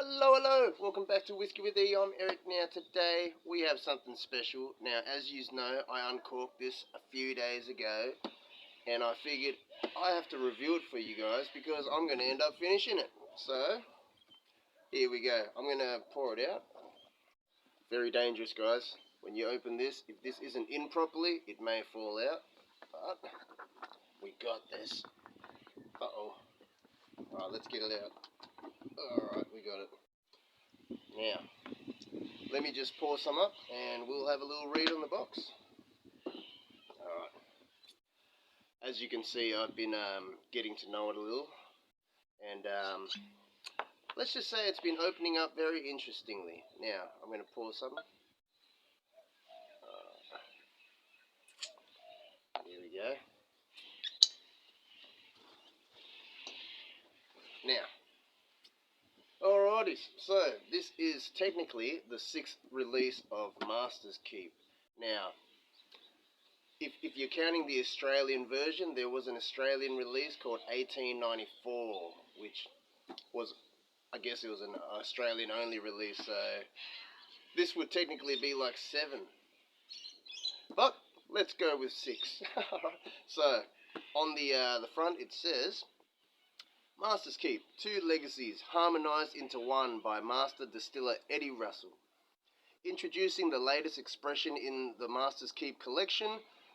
Hello, welcome back to Whiskey with E. I'm Eric. Now today we have something special. Now as you know, I uncorked this a few days ago and I figured I have to review it for you guys because I'm going to end up finishing it. So here we go. I'm going to pour it out. Very dangerous, guys. When you open this, if this isn't in properly, it may fall out. But we got this. Alright, let's get it out. Alright, we got it. Now, let me just pour some up and we'll have a little read on the box. Alright. As you can see, I've been getting to know it a little. And let's just say it's been opening up very interestingly. Now, I'm going to pour some. Here we go. Now, alrighty, so this is technically the 6th release of Master's Keep. Now, if you're counting the Australian version, there was an Australian release called 1894, which was, I guess it was an Australian only release, so this would technically be like 7. But let's go with 6. So, on the front it says, Master's Keep, 2 legacies harmonized into one by master distiller Eddie Russell. Introducing the latest expression in the Master's Keep collection,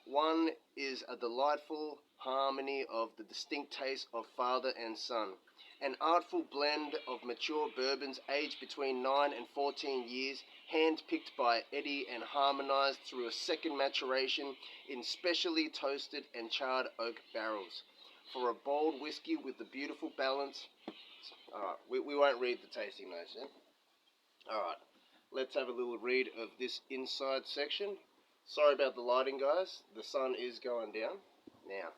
one is a delightful harmony of the distinct taste of father and son. An artful blend of mature bourbons aged between 9 and 14 years, hand-picked by Eddie and harmonized through a second maturation in specially toasted and charred oak barrels. For a bold whiskey with a beautiful balance. Alright, we won't read the tasting notes yet. Alright, let's have a little read of this inside section. Sorry about the lighting, guys. The sun is going down. Now,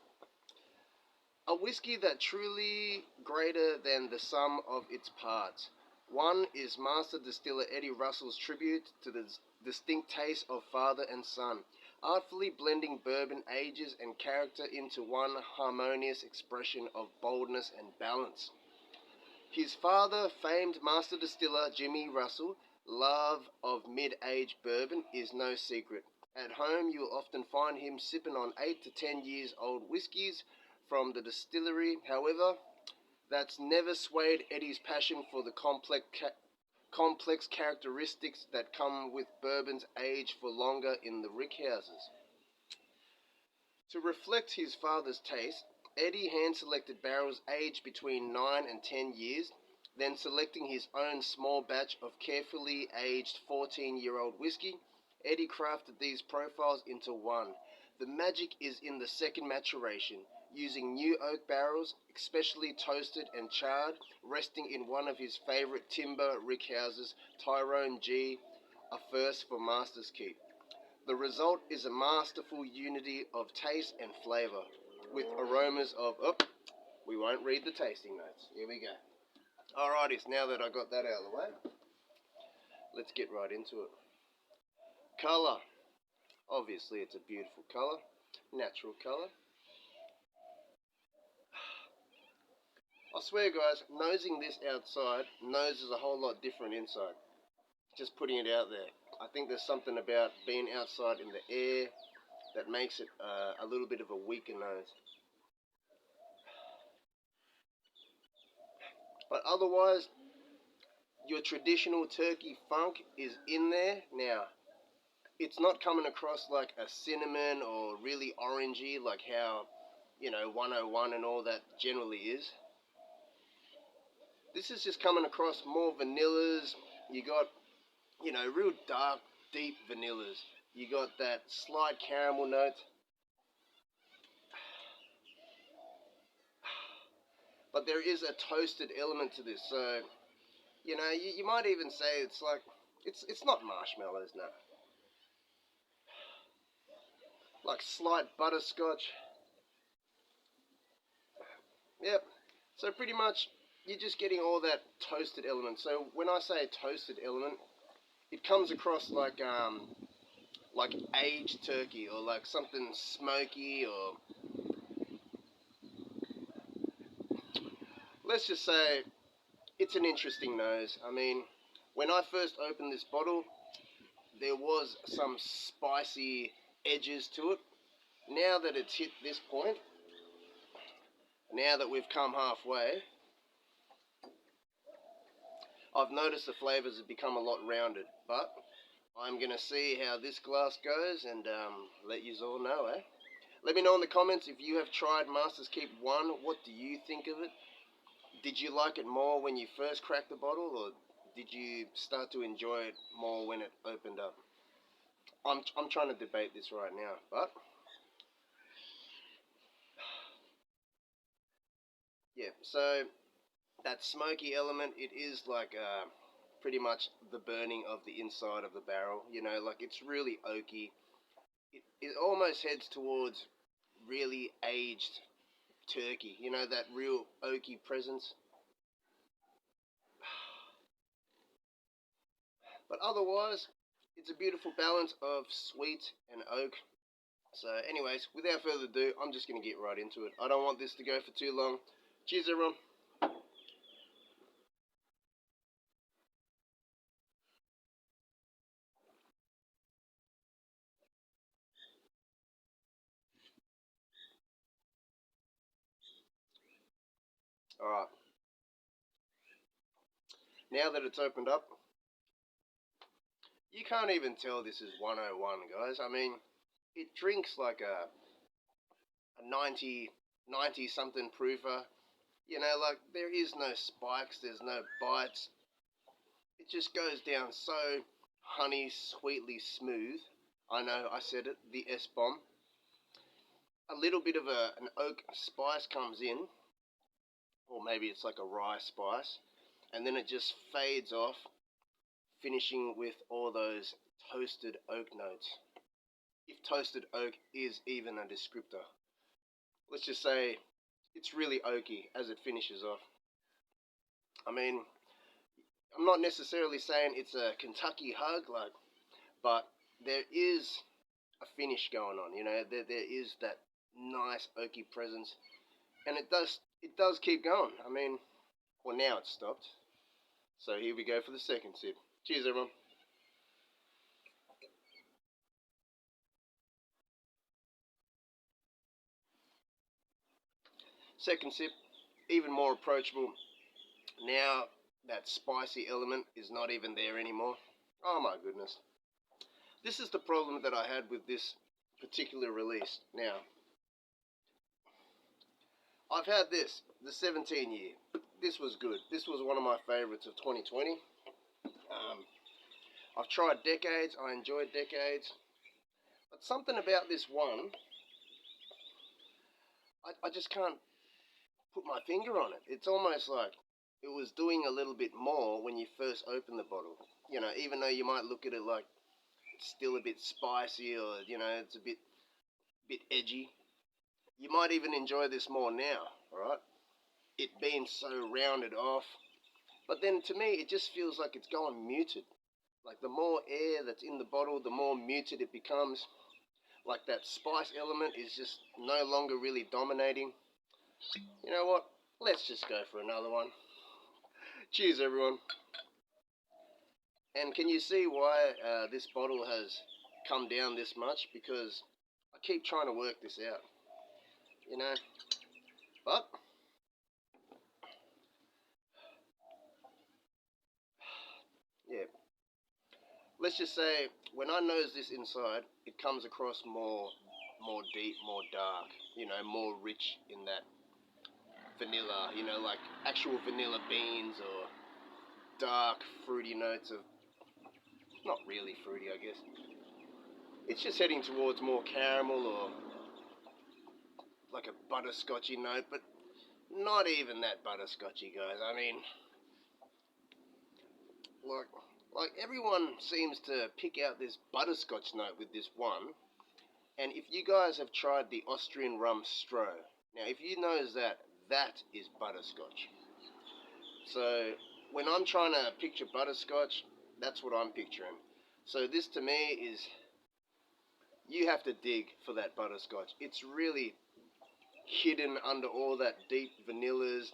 a whiskey that truly greater than the sum of its parts. One is Master Distiller Eddie Russell's tribute to the distinct taste of father and son, artfully blending bourbon ages and character into one harmonious expression of boldness and balance. His father, famed master distiller Jimmy Russell, love of mid-age bourbon is no secret. At home, you'll often find him sipping on 8 to 10 years old whiskies from the distillery. However, that's never swayed Eddie's passion for the complex characteristics that come with bourbons aged for longer in the rickhouses. To reflect his father's taste, Eddie hand-selected barrels aged between 9 and 10 years, then selecting his own small batch of carefully aged 14-year-old whiskey. Eddie crafted these profiles into one. The magic is in the second maturation, using new oak barrels, especially toasted and charred, resting in one of his favorite timber rickhouses, Tyrone G, a first for Master's Keep. The result is a masterful unity of taste and flavor, with aromas of, we won't read the tasting notes. Here we go. Alrighties, now that I got that out of the way, let's get right into it. Colour. Obviously it's a beautiful colour, natural colour. I swear guys, nosing this outside, nose is a whole lot different inside. Just putting it out there. I think there's something about being outside in the air that makes it a little bit of a weaker nose. But otherwise, your traditional turkey funk is in there. Now, it's not coming across like a cinnamon or really orangey like how, 101 and all that generally is. This is just coming across more vanillas. You got, real dark, deep vanillas. You got that slight caramel note. But there is a toasted element to this, so, you might even say it's like, it's not marshmallows, no. Like slight butterscotch. Yep, so pretty much you're just getting all that toasted element. So when I say toasted element, it comes across like aged turkey or like something smoky, or let's just say it's an interesting nose. I mean, when I first opened this bottle, there was some spicy edges to it. Now that it's hit this point, now that we've come halfway, I've noticed the flavours have become a lot rounded. But I'm going to see how this glass goes and let you all know, eh? Let me know in the comments if you have tried Master's Keep 1. What do you think of it? Did you like it more when you first cracked the bottle, or did you start to enjoy it more when it opened up? I'm trying to debate this right now, but yeah, so that smoky element, it is like pretty much the burning of the inside of the barrel, you know, like it's really oaky. It almost heads towards really aged turkey, you know, that real oaky presence. But otherwise, it's a beautiful balance of sweet and oak. So anyways, without further ado, I'm just going to get right into it. I don't want this to go for too long. Cheers, everyone. Alright, now that it's opened up, you can't even tell this is 101, guys. I mean, it drinks like a 90 something proofer. You know, like there is no spikes, there's no bites. It just goes down so honey sweetly smooth. I know I said it, the S-bomb. A little bit of an oak spice comes in, or maybe it's like a rye spice, and then it just fades off, finishing with all those toasted oak notes. If toasted oak is even a descriptor. Let's just say it's really oaky as it finishes off. I mean, I'm not necessarily saying it's a Kentucky hug, like, but there is a finish going on, you know, there is that nice oaky presence, and it does keep going. I mean, well, now it's stopped. So here we go for the second sip. Cheers, everyone. Second sip, even more approachable. Now that spicy element is not even there anymore. Oh my goodness. This is the problem that I had with this particular release. Now, I've had this, the 17 year. This was good. This was one of my favorites of 2020. I've tried decades. I enjoyed decades. But something about this one, I just can't put my finger on it. It's almost like it was doing a little bit more when you first open the bottle. You know, even though you might look at it like it's still a bit spicy, or, you know, it's a bit edgy. You might even enjoy this more now, alright? It being so rounded off. But then to me, it just feels like it's going muted. Like the more air that's in the bottle, the more muted it becomes. Like that spice element is just no longer really dominating. You know what? Let's just go for another one. Cheers, everyone. And can you see why this bottle has come down this much? Because I keep trying to work this out, you know. But yeah, let's just say when I nose this inside, it comes across more deep, more dark, you know, more rich in that vanilla, you know, like actual vanilla beans, or dark fruity notes of, not really fruity, I guess. It's just heading towards more caramel, or like a butterscotchy note, but not even that butterscotchy, guys. I mean, like like everyone seems to pick out this butterscotch note with this one. And if you guys have tried the Austrian rum Stro, now if you know that, that is butterscotch. So when I'm trying to picture butterscotch, that's what I'm picturing. So this to me is, you have to dig for that butterscotch. It's really hidden under all that deep vanillas,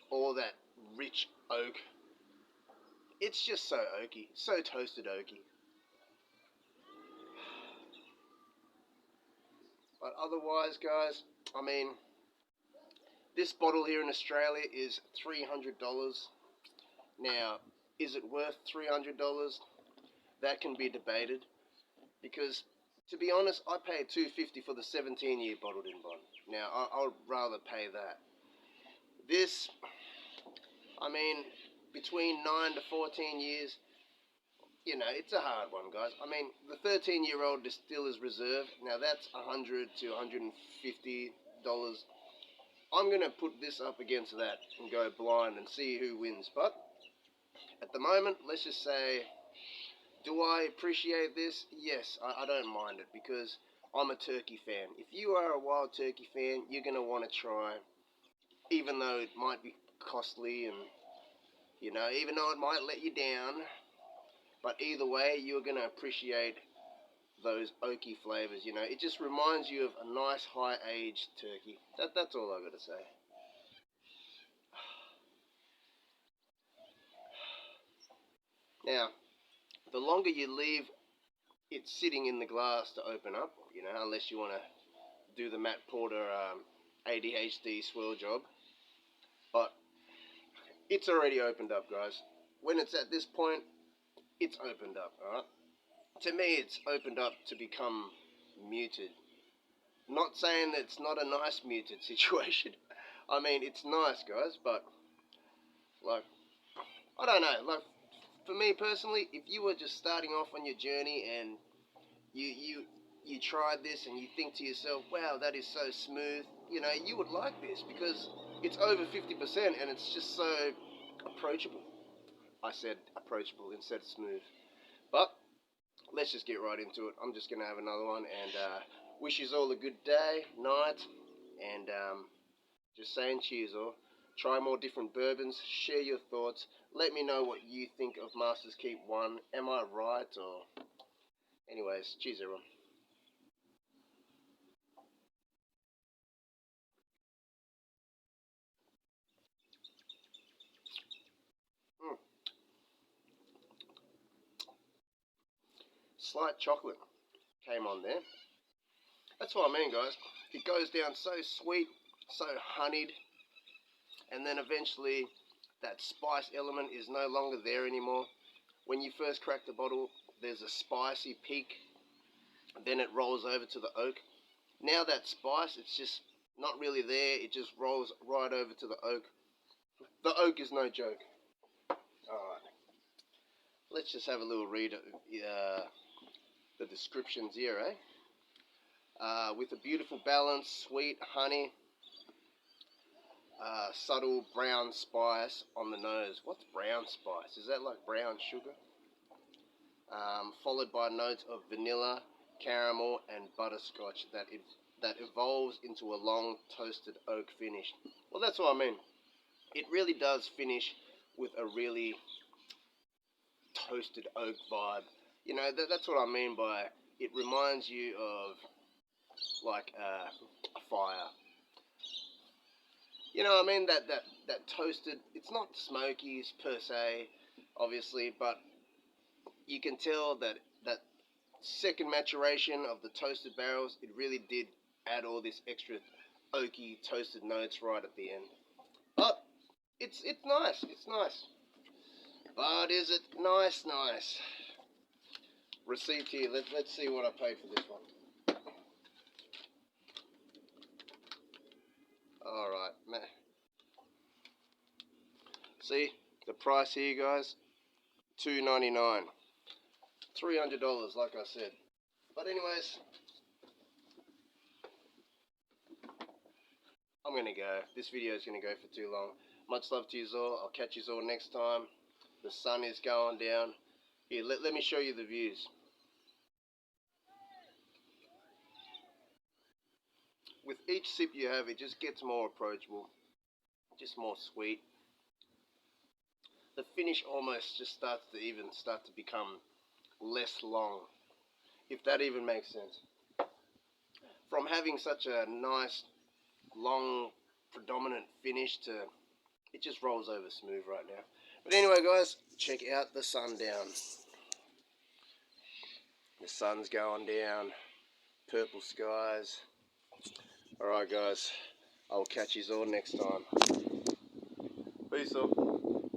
all that rich oak. It's just so oaky, so toasted oaky. But otherwise, guys, I mean, this bottle here in Australia is $300. Now, is it worth $300? That can be debated, because to be honest, I paid $2.50 for the 17-year bottled in bond. Now, I'd rather pay that. This, I mean, between 9 to 14 years, you know, it's a hard one, guys. I mean, the 13-year-old still is reserved. Now, that's $100 to $150. I'm going to put this up against that and go blind and see who wins. But at the moment, let's just say, do I appreciate this? Yes, I don't mind it, because I'm a turkey fan. If you are a wild turkey fan, you're going to want to try, even though it might be costly and, you know, even though it might let you down. But either way, you're going to appreciate those oaky flavors, you know. It just reminds you of a nice high-aged turkey. That's all I've got to say. Now, the longer you leave it sitting in the glass to open up, you know, unless you want to do the Matt Porter ADHD swirl job, but it's already opened up, guys. When it's at this point, it's opened up, alright? To me, it's opened up to become muted. Not saying that it's not a nice muted situation. I mean, it's nice, guys, but, like, I don't know, like, for me personally, if you were just starting off on your journey and you tried this and you think to yourself, wow, that is so smooth, you know, you would like this, because it's over 50% and it's just so approachable. I said approachable instead of smooth. But let's just get right into it. I'm just going to have another one, and wish you all a good day, night, and just saying cheers, all. Try more different bourbons, share your thoughts, let me know what you think of Master's Keep 1. Am I right? Or anyways, cheers everyone. Mm. Slight chocolate came on there. That's what I mean, guys. It goes down so sweet, so honeyed, and then eventually that spice element is no longer there anymore. When you first crack the bottle, there's a spicy peak, then it rolls over to the oak. Now that spice, it's just not really there, it just rolls right over to the oak. The oak is no joke. Alright, let's just have a little read of the descriptions here, eh? With a beautiful balance, sweet honey, subtle brown spice on the nose. What's brown spice? Is that like brown sugar? Followed by notes of vanilla, caramel, and butterscotch that evolves into a long toasted oak finish. Well, that's what I mean. It really does finish with a really toasted oak vibe. You know, that's what I mean by it reminds you of like a fire. You know what I mean? That toasted, it's not smoky per se, obviously, but you can tell that second maturation of the toasted barrels, it really did add all this extra oaky toasted notes right at the end. But it's nice, it's nice. But is it nice? Receipt here. Let's see what I paid for this one. Alright, man. See the price here, guys? $2.99. $300, like I said. But anyways, I'm gonna go. This video is gonna go for too long. Much love to you all. I'll catch you all next time. The sun is going down. Here, let me show you the views. With each sip you have, it just gets more approachable, just more sweet. The finish almost just starts to become less long, if that even makes sense. From having such a nice, long, predominant finish to, it just rolls over smooth right now. But anyway, guys, check out the sundown. The sun's going down, purple skies. Alright guys, I'll catch you all next time. Peace out.